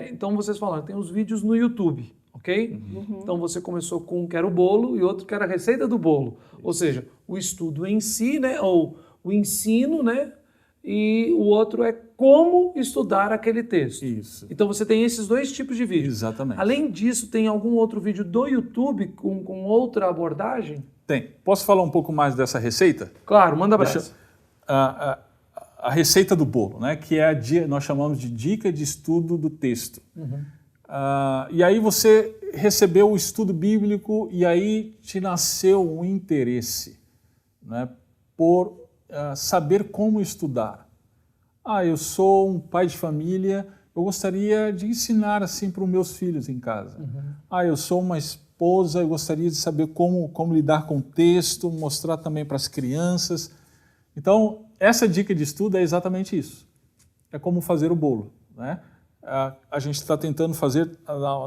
Então vocês falaram, tem os vídeos no YouTube, ok? Então você começou com um que era o bolo e outro que era a receita do bolo. Ou seja, o estudo em si, né? Ou o ensino, né? E o outro é como estudar aquele texto. Isso. Então você tem esses dois tipos de vídeo. Exatamente. Além disso, tem algum outro vídeo do YouTube com outra abordagem? Tem. Posso falar um pouco mais dessa receita? Claro, manda abraço. A receita do bolo, né? Que é nós chamamos de dica de estudo do texto. E aí você recebeu o estudo bíblico e aí te nasceu um interesse, né? Por saber como estudar. Eu sou um pai de família, eu gostaria de ensinar assim para os meus filhos em casa. Eu sou uma esposa, eu gostaria de saber como lidar com o texto, mostrar também para as crianças. Então, essa dica de estudo é exatamente isso. É como fazer o bolo, né? A gente está tentando fazer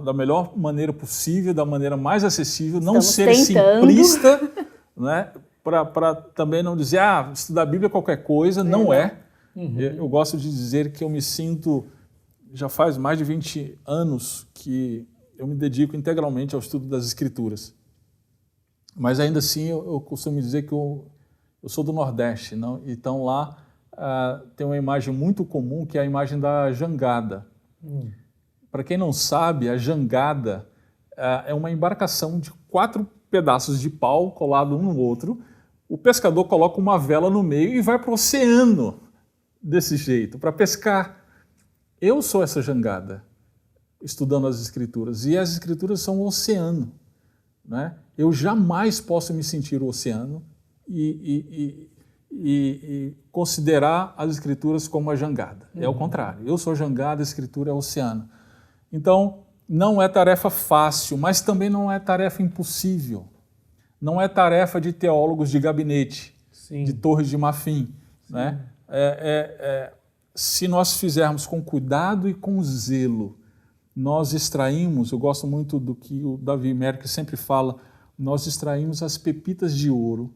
da melhor maneira possível, da maneira mais acessível, não ser simplista, né? Para também não dizer, estudar a Bíblia é qualquer coisa, não é. Eu gosto de dizer que eu me sinto, já faz mais de 20 anos que eu me dedico integralmente ao estudo das Escrituras. Mas ainda assim eu costumo dizer que eu sou do Nordeste, não? Então lá tem uma imagem muito comum que é a imagem da jangada. Para quem não sabe, a jangada é uma embarcação de 4 pedaços de pau colado um no outro. O pescador coloca uma vela no meio e vai para o oceano desse jeito, para pescar. Eu sou essa jangada, estudando as Escrituras, e as Escrituras são um oceano, né? Eu jamais posso me sentir o oceano e considerar as Escrituras como a jangada. É o contrário. Eu sou jangada, a Escritura é oceano. Então, não é tarefa fácil, mas também não é tarefa impossível. Não é tarefa de teólogos de gabinete, de torres de marfim, né? Se nós fizermos com cuidado e com zelo, nós extraímos, eu gosto muito do que o Davi Merck sempre fala, nós extraímos as pepitas de ouro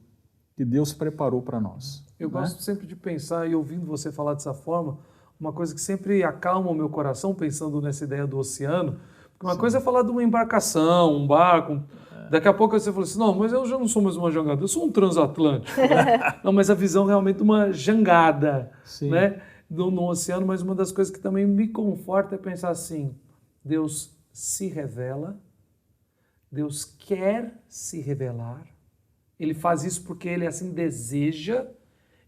que Deus preparou para nós. Eu gosto sempre de pensar, e ouvindo você falar dessa forma, uma coisa que sempre acalma o meu coração, pensando nessa ideia do oceano, porque uma coisa é falar de uma embarcação, um barco, daqui a pouco você fala assim, não, mas eu já não sou mais uma jangada, eu sou um transatlântico. Né? Não, mas a visão realmente de uma jangada, né? No oceano, mas uma das coisas que também me conforta é pensar assim, Deus se revela, Deus quer se revelar, Ele faz isso porque Ele assim deseja,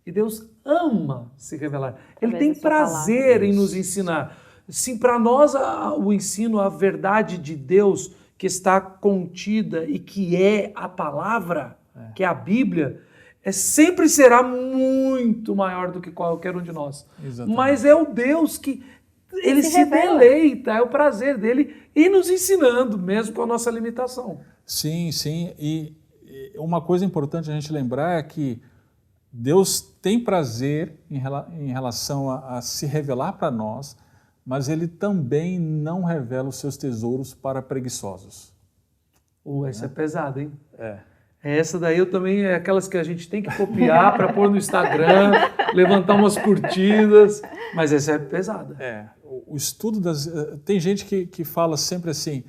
e Deus ama se revelar. Ele tem prazer em nos ensinar. Sim, para nós o ensino, a verdade de Deus que está contida e que é a palavra, que é a Bíblia, sempre será muito maior do que qualquer um de nós. Exatamente. Mas é o Deus que Ele se deleita, é o prazer dele ir nos ensinando, mesmo com a nossa limitação. Sim, sim. E uma coisa importante a gente lembrar é que Deus tem prazer em relação a se revelar para nós, mas Ele também não revela os seus tesouros para preguiçosos. Essa é pesada, hein? Essa daí eu também é aquelas que a gente tem que copiar para pôr no Instagram, levantar umas curtidas, mas essa é pesada. O estudo das... Tem gente que fala sempre assim,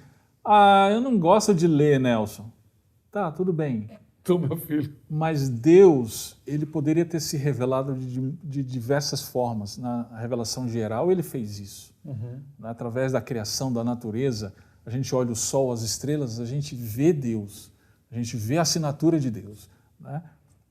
eu não gosto de ler, Nelson. Tá, tudo bem. Tu, meu filho. Mas Deus, Ele poderia ter se revelado de diversas formas. Na revelação geral, Ele fez isso. Através da criação da natureza, a gente olha o sol, as estrelas, a gente vê Deus. A gente vê a assinatura de Deus, né?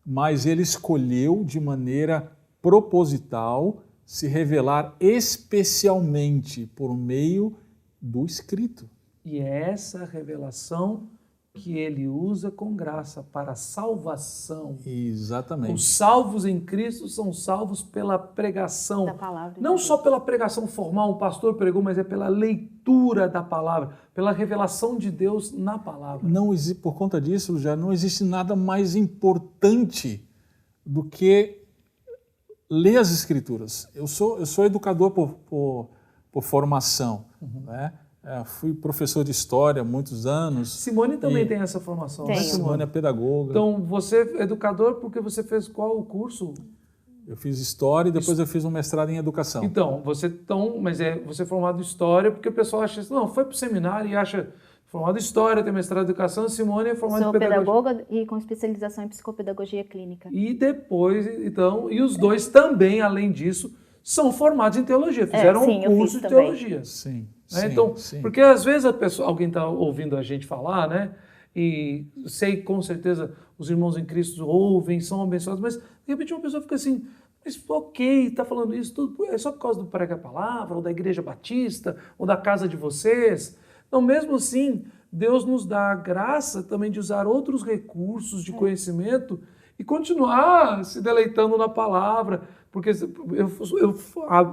Mas Ele escolheu de maneira proposital se revelar especialmente por meio do Escrito. E é essa revelação que Ele usa com graça para a salvação. Exatamente. Os salvos em Cristo são salvos pela pregação. Da palavra. Não só pela pregação formal, um pastor pregou, mas é pela leitura da palavra, pela revelação de Deus na palavra. Por conta disso, já não existe nada mais importante do que ler as Escrituras. Eu sou educador por formação, né? Fui professor de história há muitos anos. Simone também tem essa formação, né, Simone? Simone é pedagoga. Então, você é educador porque você fez qual curso? Eu fiz História e depois eu fiz um mestrado em Educação. Então, você é formado em História porque o pessoal acha assim, não, foi para o seminário e acha formado em História, tem mestrado em Educação, Simone é formada em Pedagogia. Sou pedagoga e com especialização em Psicopedagogia Clínica. E depois, então, e os dois também, além disso, são formados em Teologia, fizeram um curso de Teologia. Sim, né? Então, porque às vezes alguém está ouvindo a gente falar, né? E sei com certeza os irmãos em Cristo ouvem, são abençoados, mas de repente uma pessoa fica assim, mas ok, está falando isso tudo, é só por causa do Prega a Palavra, ou da Igreja Batista, ou da casa de vocês. Então, mesmo assim, Deus nos dá a graça também de usar outros recursos de conhecimento e continuar se deleitando na palavra, porque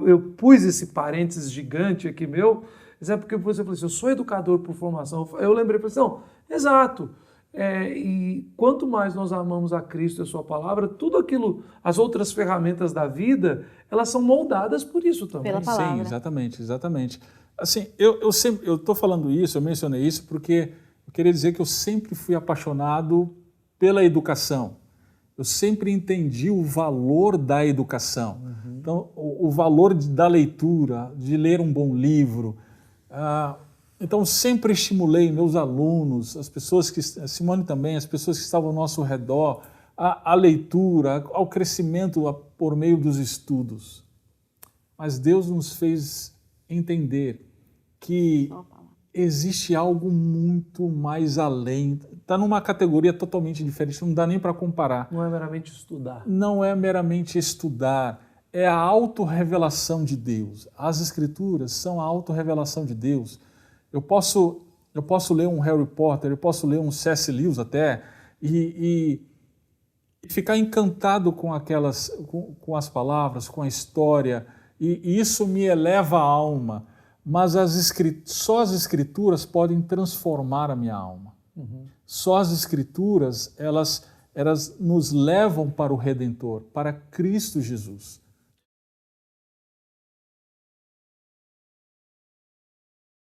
eu pus esse parênteses gigante aqui meu, é porque você falou assim, eu sou educador por formação. Eu lembrei, falei assim, não, exato. E quanto mais nós amamos a Cristo e a sua palavra, tudo aquilo, as outras ferramentas da vida, elas são moldadas por isso também. Pela palavra. Sim, exatamente. Assim, eu estou falando isso, eu mencionei isso porque eu queria dizer que eu sempre fui apaixonado pela educação. Eu sempre entendi o valor da educação. Então, o valor da leitura, de ler um bom livro. Então, sempre estimulei meus alunos, as pessoas que, Simone também, as pessoas que estavam ao nosso redor, a leitura, ao crescimento por meio dos estudos. Mas Deus nos fez entender que existe algo muito mais além. Está numa categoria totalmente diferente, não dá nem para comparar. Não é meramente estudar. Não é meramente estudar, é a autorrevelação de Deus. As Escrituras são a autorrevelação de Deus. Eu posso ler um Harry Potter, eu posso ler um C.S. Lewis até, e ficar encantado com as palavras, com a história, e isso me eleva a alma. Mas só as Escrituras podem transformar a minha alma. Só as Escrituras, elas nos levam para o Redentor, para Cristo Jesus.